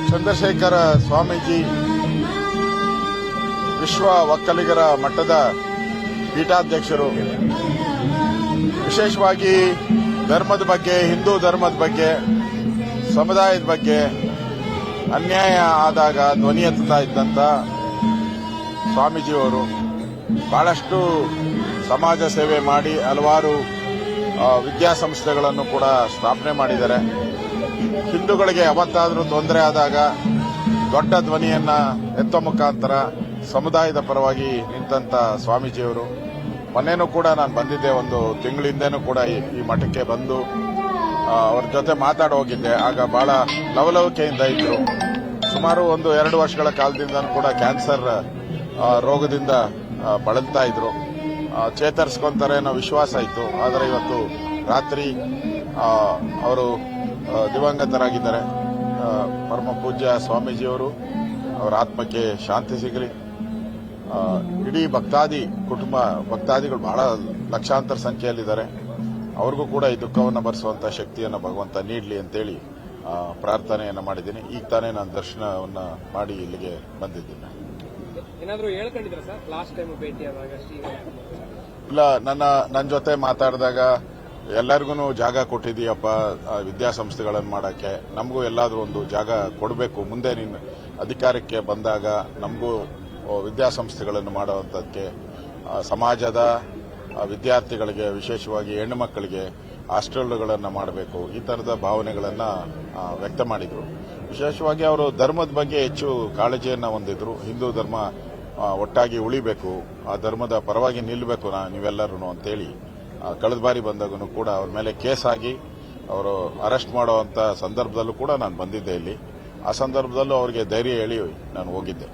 ಚಂದ್ರಶೇಖರ ಸ್ವಾಮೀಜಿ ವಿಶ್ವ ಒಕ್ಕಲಿಗರ ಮಟ್ಟದ ಪೀಠಾಧ್ಯಕ್ಷರು. ವಿಶೇಷವಾಗಿ ಧರ್ಮದ ಬಗ್ಗೆ, ಹಿಂದೂ ಧರ್ಮದ ಬಗ್ಗೆ, ಸಮುದಾಯದ ಬಗ್ಗೆ ಅನ್ಯಾಯ ಆದಾಗ ಧ್ವನಿ ಎತ್ತುತ್ತಾ ಇದ್ದಂಥ ಸ್ವಾಮೀಜಿಯವರು ಬಹಳಷ್ಟು ಸಮಾಜ ಸೇವೆ ಮಾಡಿ ಹಲವಾರು ವಿದ್ಯಾಸಂಸ್ಥೆಗಳನ್ನು ಕೂಡ ಸ್ಥಾಪನೆ ಮಾಡಿದ್ದಾರೆ. ಹಿಂದೂಗಳಿಗೆ ಯಾವತ್ತಾದರೂ ತೊಂದರೆ ಆದಾಗ ದೊಡ್ಡ ಧ್ವನಿಯನ್ನ ಎತ್ತುವ ಮುಖಾಂತರ ಸಮುದಾಯದ ಪರವಾಗಿ ನಿಂತಂತ ಸ್ವಾಮೀಜಿಯವರು. ಮೊನ್ನೆನೂ ಕೂಡ ನಾನು ಬಂದಿದ್ದೆ, ಒಂದು ತಿಂಗಳಿಂದನೂ ಕೂಡ ಈ ಮಠಕ್ಕೆ ಬಂದು ಅವ್ರ ಜೊತೆ ಮಾತಾಡಿ ಹೋಗಿದ್ದೆ. ಆಗ ಬಹಳ ಲವಲವಿಕೆಯಿಂದ ಇದ್ರು. ಸುಮಾರು 1-2 ವರ್ಷಗಳ ಕಾಲದಿಂದ ಕೂಡ ಕ್ಯಾನ್ಸರ್ ರೋಗದಿಂದ ಬಳಲ್ತಾ ಇದ್ರು. ಚೇತರಿಸ್ಕೊಂತಾರೆ ಅನ್ನೋ ವಿಶ್ವಾಸ ಇತ್ತು. ಆದರೆ ಇವತ್ತು ರಾತ್ರಿ ಅವರು ದಿವಂಗತರಾಗಿದ್ದಾರೆ. ಪರಮ ಪೂಜ್ಯ ಸ್ವಾಮೀಜಿಯವರು, ಅವರ ಆತ್ಮಕ್ಕೆ ಶಾಂತಿ ಸಿಗಲಿ. ಇಡೀ ಭಕ್ತಾದಿಗಳು ಬಹಳ ಲಕ್ಷಾಂತರ ಸಂಖ್ಯೆಯಲ್ಲಿದ್ದಾರೆ. ಅವ್ರಿಗೂ ಕೂಡ ಈ ದುಃಖವನ್ನು ಭರಿಸುವಂತ ಶಕ್ತಿಯನ್ನು ಭಗವಂತ ನೀಡಲಿ ಅಂತೇಳಿ ಪ್ರಾರ್ಥನೆಯನ್ನು ಮಾಡಿದ್ದೀನಿ. ಈಗ ತಾನೇ ನಾನು ದರ್ಶನವನ್ನ ಮಾಡಿ ಇಲ್ಲಿಗೆ ಬಂದಿದ್ದೀನಿ. ಏನಾದರೂ ಹೇಳ್ಕೊಂಡಿದ್ರ ಸರ್ ಲಾಸ್ಟ್ ಟೈಮ್ ಭೇಟಿಯಾದಾಗ? ಇಲ್ಲ, ನನ್ನ ಜೊತೆ ಮಾತಾಡಿದಾಗ ಎಲ್ಲರಿಗೂ ಜಾಗ ಕೊಟ್ಟಿದೀಯಪ್ಪ ವಿದ್ಯಾಸಂಸ್ಥೆಗಳನ್ನು ಮಾಡಕ್ಕೆ, ನಮಗೂ ಎಲ್ಲಾದ್ರೂ ಒಂದು ಜಾಗ ಕೊಡಬೇಕು, ಮುಂದೆ ನೀನು ಅಧಿಕಾರಕ್ಕೆ ಬಂದಾಗ ನಮಗೂ ವಿದ್ಯಾಸಂಸ್ಥೆಗಳನ್ನು ಮಾಡುವಂಥದ್ದಕ್ಕೆ, ಸಮಾಜದ ವಿದ್ಯಾರ್ಥಿಗಳಿಗೆ, ವಿಶೇಷವಾಗಿ ಹೆಣ್ಣು ಮಕ್ಕಳಿಗೆ ಹಾಸ್ಟೆಲ್ಗಳನ್ನು ಮಾಡಬೇಕು, ಈ ತರದ ಭಾವನೆಗಳನ್ನು ವ್ಯಕ್ತ ಮಾಡಿದರು. ವಿಶೇಷವಾಗಿ ಅವರು ಧರ್ಮದ ಬಗ್ಗೆ ಹೆಚ್ಚು ಕಾಳಜಿಯನ್ನು ಹೊಂದಿದ್ರು. ಹಿಂದೂ ಧರ್ಮ ಒಟ್ಟಾಗಿ ಉಳಿಬೇಕು, ಆ ಧರ್ಮದ ಪರವಾಗಿ ನಿಲ್ಲಬೇಕು ನೀವೆಲ್ಲರೂ ಅಂತೇಳಿ ಕಳೆದ ಬಾರಿ ಬಂದಾಗೂ ಕೂಡ ಅವ್ರ ಮೇಲೆ ಕೇಸ್ ಆಗಿ ಅವರು ಅರೆಸ್ಟ್ ಮಾಡುವಂತ ಸಂದರ್ಭದಲ್ಲೂ ಕೂಡ ನಾನು ಬಂದಿದ್ದೆ ಇಲ್ಲಿ. ಆ ಸಂದರ್ಭದಲ್ಲೂ ಅವರಿಗೆ ಧೈರ್ಯ ಹೇಳಿ ನಾನು ಹೋಗಿದ್ದೆ.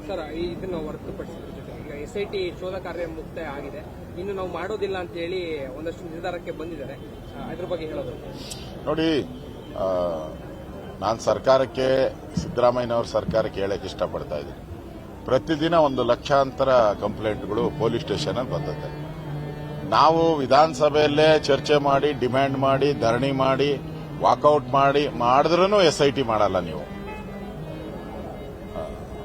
ಸರ್, ಇದನ್ನು ಹೊರತುಪಡಿಸಿದ ಜೊತೆ ಈಗ ಎಸ್ಐಟಿ ಶೋಧ ಕಾರ್ಯ ಮುಕ್ತಾಯ ಆಗಿದೆ, ಇನ್ನು ನಾವು ಮಾಡೋದಿಲ್ಲ ಅಂತ ಹೇಳಿ ಒಂದಷ್ಟು ನಿರ್ಧಾರಕ್ಕೆ ಬಂದಿದ್ದಾರೆ. ಅದ್ರ ಬಗ್ಗೆ ಹೇಳೋದು ನೋಡಿ, ನಾನು ಸರ್ಕಾರಕ್ಕೆ, ಸಿದ್ದರಾಮಯ್ಯನವ್ರ ಸರ್ಕಾರಕ್ಕೆ ಹೇಳಕ್ಕೆ ಇಷ್ಟಪಡ್ತಾ ಇದ್ದೀನಿ. ಪ್ರತಿದಿನ 1 ಲಕ್ಷಾಂತರ ಕಂಪ್ಲೇಂಟ್ಗಳು ಪೊಲೀಸ್ ಸ್ಟೇಷನ್ ಅಲ್ಲಿ ಬರ್ತದೆ. ನಾವು ವಿಧಾನಸಭೆಯಲ್ಲೇ ಚರ್ಚೆ ಮಾಡಿ, ಡಿಮ್ಯಾಂಡ್ ಮಾಡಿ, ಧರಣಿ ಮಾಡಿ, ವಾಕೌಟ್ ಮಾಡಿದ್ರೂ ಎಸ್ಐಟಿ ಮಾಡಲ್ಲ. ನೀವು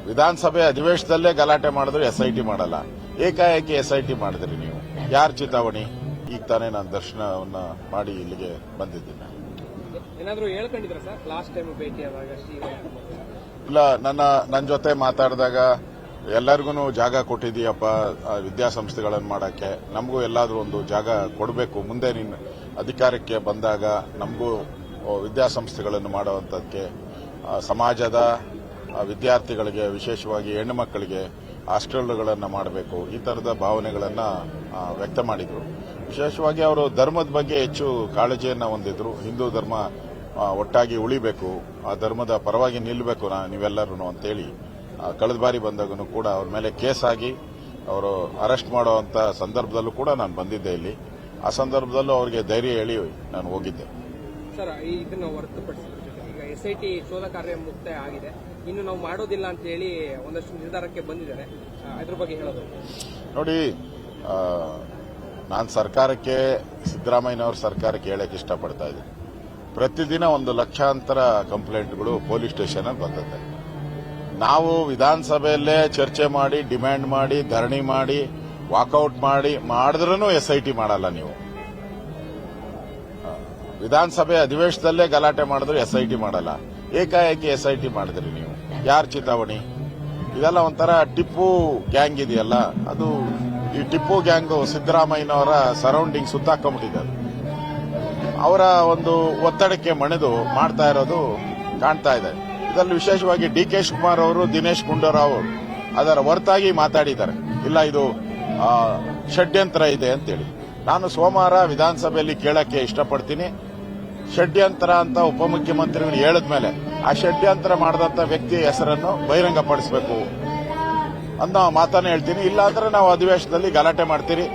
ವಿಧಾನಸಭೆ ಅಧಿವೇಶನದಲ್ಲೇ ಗಲಾಟೆ ಮಾಡಿದ್ರು ಎಸ್ಐಟಿ ಮಾಡಲ್ಲ. ಏಕಾಏಕಿ ಎಸ್ಐಟಿ ಮಾಡಿದ್ರಿ ನೀವು. ಯಾರ ಚಿತಾವಣಿ? ಈಗ ತಾನೇ ನಾನು ದರ್ಶನವನ್ನ ಮಾಡಿ ಇಲ್ಲಿಗೆ ಬಂದಿದ್ದೀನಿ. ಏನಾದರೂ ಹೇಳ್ಕೊಂಡಿದ್ರ ಸರ್ ಲಾಸ್ಟ್ ಟೈಮ್ ಭೇಟಿಯಾದಾಗ? ಇಲ್ಲ, ನನ್ನ ಜೊತೆ ಮಾತಾಡಿದಾಗ ಎಲ್ಲರಿಗೂ ಜಾಗ ಕೊಟ್ಟಿದೀಯಪ್ಪ ವಿದ್ಯಾಸಂಸ್ಥೆಗಳನ್ನು ಮಾಡಕ್ಕೆ, ನಮಗೂ ಎಲ್ಲಾದ್ರೂ ಒಂದು ಜಾಗ ಕೊಡಬೇಕು, ಮುಂದೆ ನೀನು ಅಧಿಕಾರಕ್ಕೆ ಬಂದಾಗ ನಮಗೂ ವಿದ್ಯಾಸಂಸ್ಥೆಗಳನ್ನು ಮಾಡುವಂಥದ್ದಕ್ಕೆ, ಸಮಾಜದ ವಿದ್ಯಾರ್ಥಿಗಳಿಗೆ, ವಿಶೇಷವಾಗಿ ಹೆಣ್ಣು ಮಕ್ಕಳಿಗೆ ಹಾಸ್ಟೆಲ್ಗಳನ್ನು ಮಾಡಬೇಕು, ಈ ತರದ ಭಾವನೆಗಳನ್ನು ವ್ಯಕ್ತ ಮಾಡಿದರು. ವಿಶೇಷವಾಗಿ ಅವರು ಧರ್ಮದ ಬಗ್ಗೆ ಹೆಚ್ಚು ಕಾಳಜಿಯನ್ನು ಹೊಂದಿದ್ರು. ಹಿಂದೂ ಧರ್ಮ ಒಟ್ಟಾಗಿ ಉಳಿಬೇಕು, ಆ ಧರ್ಮದ ಪರವಾಗಿ ನಿಲ್ಲಬೇಕು ನೀವೆಲ್ಲರೂ ಅಂತೇಳಿ ಕಳೆದ ಬಾರಿ ಬಂದಾಗೂ ಕೂಡ ಅವ್ರ ಮೇಲೆ ಕೇಸ್ ಆಗಿ ಅವರು ಅರೆಸ್ಟ್ ಮಾಡುವಂತ ಸಂದರ್ಭದಲ್ಲೂ ಕೂಡ ನಾನು ಬಂದಿದ್ದೆ ಇಲ್ಲಿ. ಆ ಸಂದರ್ಭದಲ್ಲೂ ಅವರಿಗೆ ಧೈರ್ಯ ಹೇಳಿ ನಾನು ಹೋಗಿದ್ದೆ. ಸರ್, ಇದನ್ನು ಹೊರತುಪಡಿಸಿದ ಜೊತೆ ಈಗ ಎಸ್ಐಟಿ ಶೋಧ ಕಾರ್ಯ ಮುಕ್ತಾಯ ಆಗಿದೆ, ಇನ್ನು ನಾವು ಮಾಡೋದಿಲ್ಲ ಅಂತ ಹೇಳಿ ಒಂದಷ್ಟು ನಿರ್ಧಾರಕ್ಕೆ ಬಂದಿದ್ದಾರೆ. ಅದ್ರ ಬಗ್ಗೆ ಹೇಳೋದು ನೋಡಿ, ನಾನು ಸರ್ಕಾರಕ್ಕೆ, ಸಿದ್ದರಾಮಯ್ಯನವ್ರ ಸರ್ಕಾರಕ್ಕೆ ಹೇಳಕ್ಕೆ ಇಷ್ಟಪಡ್ತಾ ಇದ್ದೀನಿ. ಪ್ರತಿದಿನ 1 ಲಕ್ಷಾಂತರ ಕಂಪ್ಲೇಂಟ್ಗಳು ಪೊಲೀಸ್ ಸ್ಟೇಷನ್ ಅಲ್ಲಿ ಬರ್ತದೆ. ನಾವು ವಿಧಾನಸಭೆಯಲ್ಲೇ ಚರ್ಚೆ ಮಾಡಿ, ಡಿಮ್ಯಾಂಡ್ ಮಾಡಿ, ಧರಣಿ ಮಾಡಿ, ವಾಕೌಟ್ ಮಾಡಿದ್ರೂ ಎಸ್ಐಟಿ ಮಾಡಲ್ಲ. ನೀವು ವಿಧಾನಸಭೆ ಅಧಿವೇಶನದಲ್ಲೇ ಗಲಾಟೆ ಮಾಡಿದ್ರು ಎಸ್ಐಟಿ ಮಾಡಲ್ಲ. ಏಕಾಏಕಿ ಎಸ್ಐಟಿ ಮಾಡಿದ್ರಿ ನೀವು. ಯಾರ ಚಿತಾವಣಿ? ಇದೆಲ್ಲ ಒಂಥರ ಟಿಪ್ಪು ಗ್ಯಾಂಗ್ ಇದೆಯಲ್ಲ, ಅದು ಈ ಟಿಪ್ಪು ಗ್ಯಾಂಗ್ ಸಿದ್ದರಾಮಯ್ಯನವರ ಸರೌಂಡಿಂಗ್ ಸುತ್ತಾಕೊಂಡ್ಬಿಟ್ಟಿದ್ದಾರೆ. ಅವರ ಒಂದು ಒತ್ತಡಕ್ಕೆ ಮಣಿದು ಮಾಡ್ತಾ ಇರೋದು ಕಾಣ್ತಾ ಇದೆ. ಇದರಲ್ಲಿ ವಿಶೇಷವಾಗಿ ಡಿ.ಕೆ. ಶಿವಕುಮಾರ್ ಅವರು, ದಿನೇಶ್ ಗುಂಡೂರಾವ್ ಅವರು ಅದರ ಹೊರತಾಗಿ ಮಾತಾಡಿದ್ದಾರೆ. ಇಲ್ಲ, ಇದು ಷಡ್ಯಂತ್ರ ಇದೆ ಅಂತೇಳಿ. ನಾನು ಸೋಮವಾರ ವಿಧಾನಸಭೆಯಲ್ಲಿ ಕೇಳಕ್ಕೆ ಇಷ್ಟಪಡ್ತೀನಿ. ಷಡ್ಯಂತ್ರ ಅಂತ ಉಪಮುಖ್ಯಮಂತ್ರಿಗಳು ಹೇಳಿದ್ಮೇಲೆ ಆ ಷಡ್ಯಂತ್ರ ಮಾಡಿದಂತ ವ್ಯಕ್ತಿಯ ಹೆಸರನ್ನು ಬಹಿರಂಗಪಡಿಸಬೇಕು ಅನ್ನೋ ಮಾತನ್ನ ಹೇಳ್ತೀನಿ. ಇಲ್ಲಾಂದ್ರೆ ನಾವು ಅಧಿವೇಶನದಲ್ಲಿ ಗಲಾಟೆ ಮಾಡ್ತೀರಿ.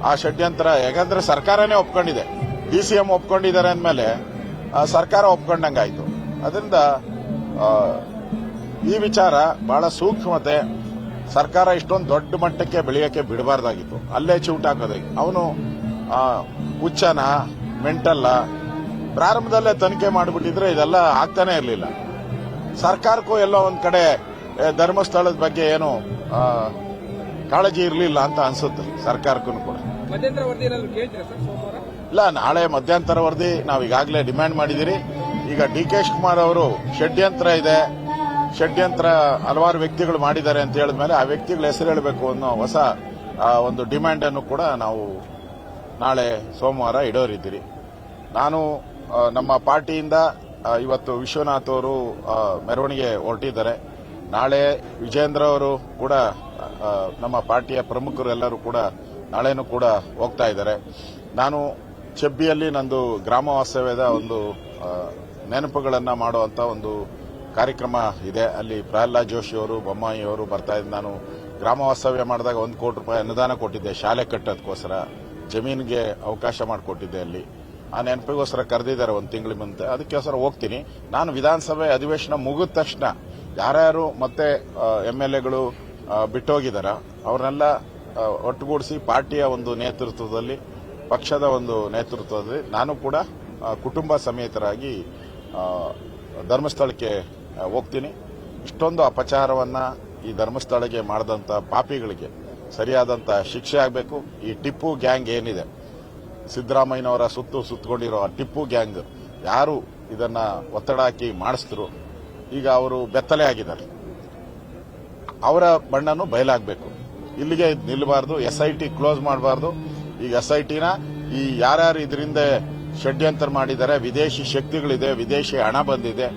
ಆ ಷಡ್ಯಂತ್ರ ಯಾಕಂದ್ರೆ ಸರ್ಕಾರನೇ ಒಪ್ಕೊಂಡಿದೆ, ಡಿಸಿಎಂ ಒಪ್ಕೊಂಡಿದ್ದಾರೆ ಅಂದಮೇಲೆ ಸರ್ಕಾರ ಒಪ್ಕೊಂಡಂಗಾಯ್ತು. ಅದರಿಂದ ಈ ವಿಚಾರ ಬಹಳ ಸೂಕ್ಷ್ಮತೆ. ಸರ್ಕಾರ ಇಷ್ಟೊಂದು ದೊಡ್ಡ ಮಟ್ಟಕ್ಕೆ ಬೆಳೆಯಕ್ಕೆ ಬಿಡಬಾರ್ದಾಗಿತ್ತು. ಅಲ್ಲೇ ಚಿವುಟಾಕೋದಾಗಿ ಅವನು ಹುಚ್ಚನ, ಮೆಂಟಲ್ಲ, ಪ್ರಾರಂಭದಲ್ಲೇ ತನಿಖೆ ಮಾಡಿಬಿಟ್ಟಿದ್ರೆ ಇದೆಲ್ಲ ಆಗ್ತಾನೆ ಇರಲಿಲ್ಲ. ಸರ್ಕಾರಕ್ಕೂ ಎಲ್ಲೋ ಒಂದ್ ಕಡೆ ಧರ್ಮಸ್ಥಳದ ಬಗ್ಗೆ ಏನು ಕಾಳಜಿ ಇರಲಿಲ್ಲ ಅಂತ ಅನ್ಸುತ್ತೆ ಸರ್ಕಾರಕ್ಕೂ ಕೂಡ. ಮಧ್ಯಂತರ ವರದಿ ಏನಾದ್ರು ಕೇಳ್ತೀರಾ ಸರ್ ಸೋಮವಾರ? ಇಲ್ಲ, ನಾಳೆ ಮಧ್ಯಂತರ ವರದಿ ನಾವು ಈಗಾಗಲೇ ಡಿಮ್ಯಾಂಡ್ ಮಾಡಿದಿರಿ. ಈಗ ಡಿ.ಕೆ. ಶಿವಕುಮಾರ್ ಅವರು ಷಡ್ಯಂತ್ರ ಇದೆ, ಷಡ್ಯಂತ್ರ ಹಲವಾರು ವ್ಯಕ್ತಿಗಳು ಮಾಡಿದ್ದಾರೆ ಅಂತ ಹೇಳಿದ್ಮೇಲೆ ಆ ವ್ಯಕ್ತಿಗಳ ಹೆಸರು ಹೇಳಬೇಕು ಅನ್ನೋ ಹೊಸ ಒಂದು ಡಿಮ್ಯಾಂಡ್ ಅನ್ನು ಕೂಡ ನಾವು ನಾಳೆ ಸೋಮವಾರ ಇಡೋರಿದ್ದೀರಿ. ನಾನು ನಮ್ಮ ಪಾರ್ಟಿಯಿಂದ ಇವತ್ತು ವಿಶ್ವನಾಥ್ ಅವರು ಮೆರವಣಿಗೆ ಹೊರಟಿದ್ದಾರೆ. ನಾಳೆ ವಿಜೇಂದ್ರ ಅವರು ಕೂಡ ನಮ್ಮ ಪಾರ್ಟಿಯ ಪ್ರಮುಖರು ಎಲ್ಲರೂ ಕೂಡ ನಾಳೆನೂ ಕೂಡ ಹೋಗ್ತಾ ಇದ್ದಾರೆ. ನಾನು ಚೆಬ್ಬಿಯಲ್ಲಿ ನಂದು ಗ್ರಾಮ ವಾಸ್ತವ್ಯದ ಒಂದು ನೆನಪುಗಳನ್ನು ಮಾಡುವಂತ ಒಂದು ಕಾರ್ಯಕ್ರಮ ಇದೆ. ಅಲ್ಲಿ ಪ್ರಹ್ಲಾದ್ ಜೋಶಿ ಅವರು, ಬೊಮ್ಮಾಯಿ ಅವರು ಬರ್ತಾ ಇದ್ದು, ನಾನು ಗ್ರಾಮ ವಾಸ್ತವ್ಯ ಮಾಡಿದಾಗ 1 ಕೋಟಿ ರೂಪಾಯಿ ಅನುದಾನ ಕೊಟ್ಟಿದ್ದೆ ಶಾಲೆ ಕಟ್ಟೋದಕ್ಕೋಸ್ಕರ, ಜಮೀನಿಗೆ ಅವಕಾಶ ಮಾಡಿಕೊಟ್ಟಿದ್ದೆ. ಅಲ್ಲಿ ಆ ನೆನಪಿಗೋಸ್ಕರ ಕರೆದಿದ್ದಾರೆ 1 ತಿಂಗಳ ಮುಂದೆ, ಅದಕ್ಕೋಸ್ಕರ ಹೋಗ್ತೀನಿ. ನಾನು ವಿಧಾನಸಭೆ ಅಧಿವೇಶನ ಮುಗಿದ ತಕ್ಷಣ ಯಾರ್ಯಾರು ಮತ್ತೆ MLAಗಳು ಬಿಟ್ಟೋಗಿದಾರ ಅವ್ರನ್ನೆಲ್ಲ ಒಟ್ಟುಗೂಡಿಸಿ ಪಾರ್ಟಿಯ ಒಂದು ನೇತೃತ್ವದಲ್ಲಿ, ಪಕ್ಷದ ಒಂದು ನೇತೃತ್ವದಲ್ಲಿ ನಾನು ಕೂಡ ಕುಟುಂಬ ಸಮೇತರಾಗಿ ಧರ್ಮಸ್ಥಳಕ್ಕೆ ಹೋಗ್ತೀನಿ. ಇಷ್ಟೊಂದು ಅಪಚಾರವನ್ನ ಈ ಧರ್ಮಸ್ಥಳಕ್ಕೆ ಮಾಡಿದಂತ ಪಾಪಿಗಳಿಗೆ ಸರಿಯಾದಂತ ಶಿಕ್ಷೆ ಆಗಬೇಕು. ಈ ಟಿಪ್ಪು ಗ್ಯಾಂಗ್ ಏನಿದೆ, ಸಿದ್ದರಾಮಯ್ಯನವರ ಸುತ್ತಕೊಂಡಿರೋ ಆ ಟಿಪ್ಪು ಗ್ಯಾಂಗ್ ಯಾರು ಇದನ್ನ ಒತ್ತಡ ಹಾಕಿ ಮಾಡಿಸಿದ್ರು, ಈಗ ಅವರು ಬೆತ್ತಲೆ ಆಗಿದ್ದಾರೆ. ಅವರ ಬಣ್ಣನು ಬಯಲಾಗಬೇಕು. ಇಲ್ಲಿಗೆ ನಿಲ್ಲಬಾರದು. SIT ಕ್ಲೋಸ್ ಮಾಡಬಾರದು. ಈಗ SITನ ಈ ಯಾರ್ಯಾರು ಇದರಿಂದ ಷಡ್ಯಂತ್ರ ಮಾಡಿದ್ದಾರೆ, ವಿದೇಶಿ ಶಕ್ತಿಗಳಿದೆ, ವಿದೇಶಿ ಹಣ ಬಂದಿದೆ.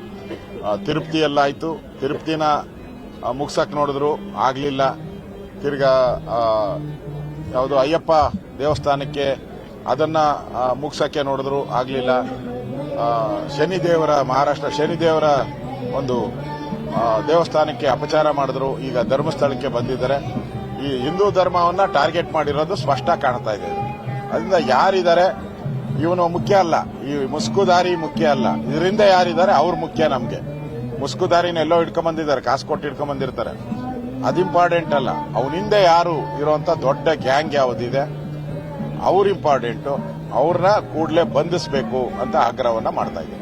ತಿರುಪತಿಯಲ್ಲಾಯ್ತು, ತಿರುಪತಿನ ಮುಗ್ಸಕ್ ನೋಡಿದ್ರು, ಆಗ್ಲಿಲ್ಲ. ತಿರ್ಗಾ ಯಾವುದು ಅಯ್ಯಪ್ಪ ದೇವಸ್ಥಾನಕ್ಕೆ ಅದನ್ನ ಮುಗ್ಸಕ್ಕೆ ನೋಡಿದ್ರು, ಆಗ್ಲಿಲ್ಲ. ಶನಿದೇವರ ಮಹಾರಾಷ್ಟ್ರ ಶನಿದೇವರ ಒಂದು ದೇವಸ್ಥಾನಕ್ಕೆ ಅಪಚಾರ ಮಾಡಿದ್ರು, ಈಗ ಧರ್ಮಸ್ಥಳಕ್ಕೆ ಬಂದಿದ್ದಾರೆ. ಈ ಹಿಂದೂ ಧರ್ಮವನ್ನ ಟಾರ್ಗೆಟ್ ಮಾಡಿರೋದು ಸ್ಪಷ್ಟ ಕಾಣ್ತಾ ಇದೆ. ಅದರಿಂದ ಯಾರಿದ್ದಾರೆ ಇವನು ಮುಖ್ಯ ಅಲ್ಲ, ಈ ಮುಸ್ಕುದಾರಿ ಮುಖ್ಯ ಅಲ್ಲ, ಇದರಿಂದ ಯಾರಿದ್ದಾರೆ ಅವ್ರು ಮುಖ್ಯ. ನಮ್ಗೆ ಮುಸ್ಕುದಾರಿನ ಎಲ್ಲೋ ಇಟ್ಕೊಂಡ್ಬಂದಿದ್ದಾರೆ, ಕಾಸು ಕೊಟ್ಟು ಇಟ್ಕೊಂಡ್ಬಂದಿರ್ತಾರೆ, ಅದು ಇಂಪಾರ್ಟೆಂಟ್ ಅಲ್ಲ. ಅವನಿಂದ ಯಾರು ಇರುವಂತ ದೊಡ್ಡ ಗ್ಯಾಂಗ್ ಯಾವುದಿದೆ ಅವ್ರು ಇಂಪಾರ್ಟೆಂಟು. ಅವ್ರನ್ನ ಕೂಡಲೇ ಬಂಧಿಸಬೇಕು ಅಂತ ಆಗ್ರಹವನ್ನ ಮಾಡ್ತಾ ಇದ್ದಾರೆ.